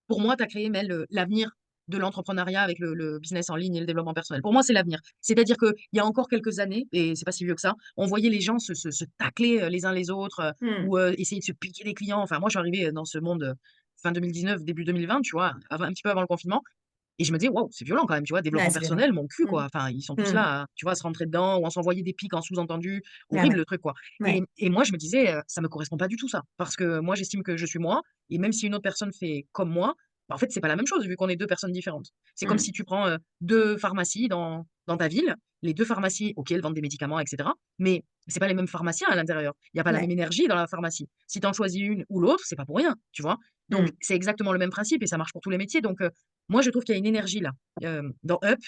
pour moi, tu as créé, Mel, l'avenir de l'entrepreneuriat avec le business en ligne et le développement personnel. Pour moi, c'est l'avenir. C'est-à-dire qu'il y a encore quelques années, et c'est pas si vieux que ça, on voyait les gens se tacler, les uns les autres, Mmh. ou essayer de se piquer des clients. Enfin, moi, je suis arrivée, dans ce monde, fin 2019, début 2020, tu vois? Un petit peu avant le confinement. Et je me disais: «Waouh, c'est violent quand même», tu vois? Ouais, Développement c'est violent. personnel, mon cul, Mmh. quoi. Enfin, ils sont tous Mmh. là, tu vois, à se rentrer dedans ou à s'envoyer des pics en sous-entendu. Ah Horrible ouais, le truc, quoi. Et ouais. et moi, je me disais, «Ça me correspond pas du tout ça». Parce que moi, j'estime que je suis moi et même si une autre personne fait comme moi, bah, en fait, c'est pas la même chose vu qu'on est 2 personnes différentes. C'est comme Mmh. si tu prends, 2 pharmacies dans ta ville. Les 2 pharmacies, OK, elles vendent des médicaments et cetera, mais c'est pas les mêmes pharmaciens à l'intérieur. Il y a pas la même Ouais. énergie dans la pharmacie. Si tu en choisis une ou l'autre, c'est pas pour rien, tu vois? Donc Mmh. c'est exactement le même principe et ça marche pour tous les métiers. Donc moi, je trouve qu'il y a une énergie là, dans Up,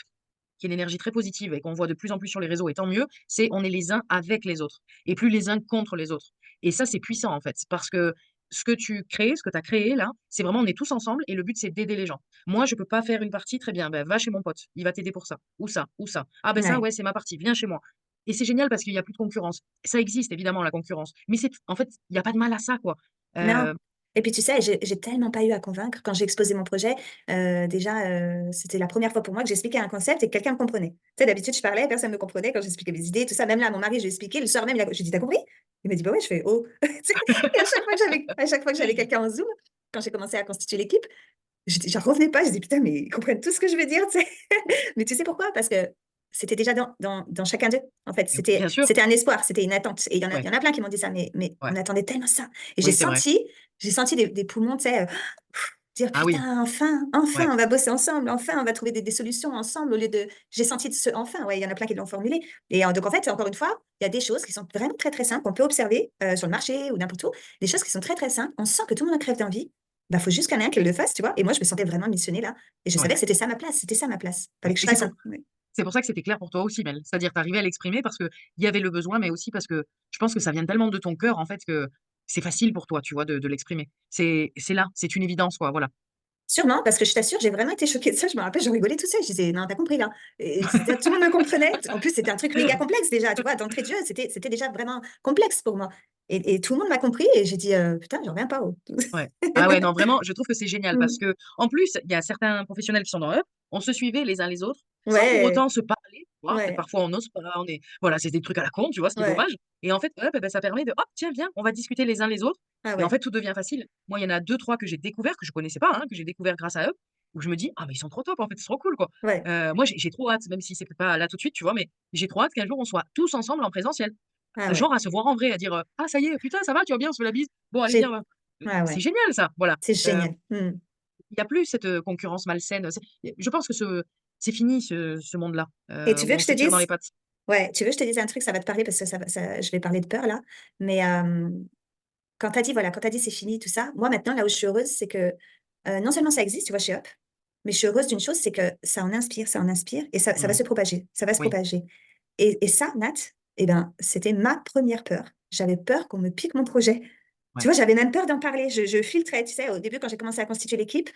qui est une énergie très positive et qu'on voit de plus en plus sur les réseaux et tant mieux, c'est on est les uns avec les autres et plus les uns contre les autres. Et ça, c'est puissant en fait, parce que ce que tu crées, ce que tu as créé là, c'est vraiment on est tous ensemble et le but c'est d'aider les gens. Moi, je peux pas faire une partie, très bien, ben, va chez mon pote, il va t'aider pour ça, ou ça, ou ça. Ah ben ça, Ouais. ouais, c'est ma partie, viens chez moi. Et c'est génial parce qu'il y a plus de concurrence. Ça existe évidemment la concurrence, mais c'est en fait, il y a pas de mal à ça quoi. Non. Heu, Et puis tu sais, j'ai tellement pas eu à convaincre. Quand j'ai exposé mon projet, déjà, c'était la première fois pour moi que j'expliquais un concept et que quelqu'un me comprenait. Tu sais, d'habitude, je parlais, personne me comprenait quand j'expliquais mes idées, tout ça. Même là, à mon mari, je lui ai expliqué. Le soir même, je lui ai dit: «Tu compris?» Il m'a dit: «Bah ouais». Je fais: «Oh». Tu sais? Et à chaque fois que j'avais quelqu'un en Zoom, quand j'ai commencé à constituer l'équipe, j'en revenais pas. Je dis: «Putain, mais ils comprennent tout ce que je veux dire», tu sais? Mais tu sais pourquoi? Parce que c'était déjà dans chacun d'eux, en fait. C'était bien sûr, c'était un espoir, c'était une attente et il y en a il ouais, y en a plein qui m'ont dit ça, mais ouais, on attendait tellement ça et j'ai oui, c'est vrai. senti j'ai senti des poumons, tu sais, dire: Ah oui, «Putain, enfin, ouais. enfin, on va bosser ensemble, enfin, on va trouver des solutions ensemble au lieu de» j'ai senti ce «enfin», ouais, il y en a plein qui l'ont formulé et donc en fait, encore une fois, il y a des choses qui sont vraiment très, très simples qu'on peut observer, sur le marché ou n'importe où, des choses qui sont très, très simples. On sent que tout le monde en crève d'envie. Bah, faut juste qu'il y en ait un qui le fasse, tu vois? Et moi, je me sentais vraiment missionnée là et je Ouais, savais que c'était ça ma place, c'était ça ma place. Fallait ouais. que je Et c'est fasse pour ça. Ouais. C'est pour ça que c'était clair pour toi aussi, Mel. C'est-à-dire tu arrivais à l'exprimer parce qu'il y avait le besoin, mais aussi parce que je pense que ça vient tellement de ton cœur, en fait, que c'est facile pour toi, tu vois, de l'exprimer. C'est là, c'est une évidence, quoi, voilà. Sûrement, parce que je t'assure, j'ai vraiment été choquée de ça. Je me rappelle, je rigolais toute seule. Je disais: «Non, tu as compris là?» Et c'était tout le monde me comprenait. En plus, c'était un truc méga complexe déjà, tu vois? D'entrée de jeu, c'était déjà vraiment complexe pour moi et tout le monde m'a compris et j'ai dit: «Putain, j'en reviens pas, oh». Ouais. Ah ouais, non, vraiment, je trouve que c'est génial parce Mmh. que en plus, il y a certains professionnels qui sont dans Up, on se suivait les uns les autres, sans pour Ouais, autant se parler, tu vois? ouais, Parfois, on n'ose pas, on est voilà, c'est des trucs à la con, tu vois? Ce qui est ouais. dommage. Et en fait, Up, et bah, ça permet de: «Hop, tiens, viens, on va discuter les uns les autres», Ah et en ouais, fait, tout devient facile. Moi, il y en a deux trois que j'ai découvert, que je connaissais pas, hein, que j'ai découvert grâce à Up, où je me dis: «Ah mais ils sont trop top, en fait, c'est trop cool, quoi». ouais. Moi, j'ai trop hâte, même si c'est peut-être pas là tout de suite, tu vois? Mais j'ai trop hâte qu'un jour on soit tous ensemble en présentiel. Ah ouais. Genre à se voir en vrai, à dire, «Ah ça y est, putain, ça va, tu vas bien? On se fait la bise? Bon allez viens, J'ai va». ah C'est ouais, génial ça, voilà. c'est Heu, génial. Mmh. il y a plus cette, concurrence malsaine, je pense que c'est fini ce monde-là, Et tu où veux on que je te se tire dans les dise pattes. ouais, tu veux que je te dise un truc, ça va te parler parce que je vais parler de peur là, mais quand tu as dit voilà, quand tu as dit: «C'est fini» tout ça, moi maintenant là où je suis heureuse, c'est que, non seulement ça existe, tu vois, chez Up, mais je suis heureuse d'une chose, c'est que ça en inspire et ça va Mmh. se propager, ça va se Oui, propager et ça, Nat, et ben, c'était ma première peur. J'avais peur qu'on me pique mon projet. Tu ouais. vois, j'avais même peur d'en parler. Je filtrais, tu sais, au début quand j'ai commencé à constituer l'équipe,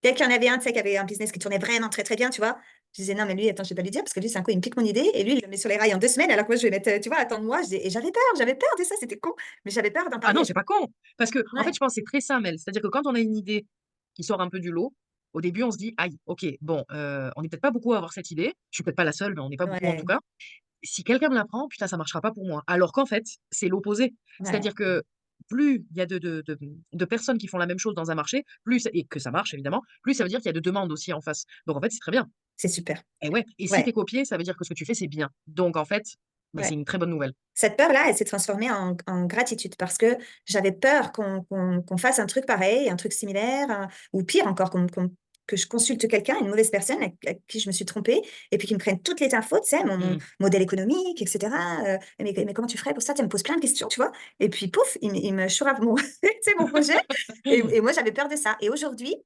dès qu'il y en avait un, tu sais, qui avait un business qui tournait vraiment très, très bien, tu vois? Je disais: «Non mais lui, attends, je vais pas lui dire parce que lui, c'est un coup, il me pique mon idée et lui, il le met sur les rails en 2 semaines alors que moi, je vais mettre, tu vois, attends de moi». Je dis et j'avais peur de ça, c'était con, mais j'avais peur d'en Ah non, parler. c'est pas con! Parce que en fait, Ouais, je pense que c'est très sain, Mel. C'est-à-dire que quand on a une idée qui sort un peu du lot, au début, on se dit: «Aïe, OK, bon, on est peut-être pas beaucoup à avoir cette idée. Je suis peut-être pas la seule, mais on n'est pas beaucoup en tout ouais, cas. Si quelqu'un me l'apprend, putain, ça marchera pas pour moi». Alors qu'en fait, c'est l'opposé. ouais, C'est-à-dire que plus il y a de personnes qui font la même chose dans un marché, plus et que ça marche évidemment, plus ça veut dire qu'il y a de demandes aussi en face. Donc en fait, c'est très bien. c'est super. Et ouais, et si tu es Ouais, copié, ça veut dire que ce que tu fais, c'est bien. Donc en fait, bah, c'est ouais. une très bonne nouvelle. Cette peur-là, elle s'est transformée en gratitude parce que j'avais peur qu'on fasse un truc pareil, un truc similaire, ou pire encore, que je consulte quelqu'un, une mauvaise personne avec qui je me suis trompée et puis qui me prenne toutes les infos, tu sais, mon Mmh. modèle économique et cetera, «Mais comment tu ferais pour ça?» Tu sais, elle me pose plein de questions, tu vois? Et puis pouf, il me chourave mon tu sais, mon projet et moi j'avais peur de ça et aujourd'hui,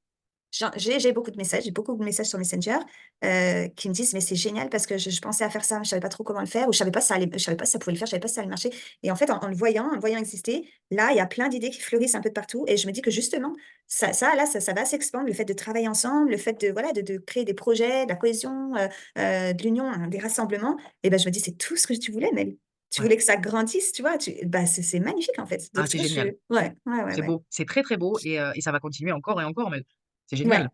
j'ai beaucoup de messages, j'ai beaucoup de messages sur Messenger, qui me disent: «Mais c'est génial parce que je pensais à faire ça, mais je savais pas trop comment le faire ou je savais pas si ça pouvait le faire, je savais pas si ça allait marcher» et en fait, en le voyant exister, là, il y a plein d'idées qui fleurissent un peu de partout et je me dis que justement, ça va s'expandre, le fait de travailler ensemble, le fait de, voilà, de créer des projets, de la cohésion, de l'union, hein, des rassemblements et ben, je me dis: «C'est tout ce que tu voulais, Mel. Tu Ouais. voulais que ça grandisse», tu vois? Bah, c'est magnifique en fait. Ah, Donc tu c'est vois, je suis génial. ouais, ouais, ouais, C'est ouais. beau, c'est très, très beau, et ça va continuer encore et encore, mais C'est Ouais. génial.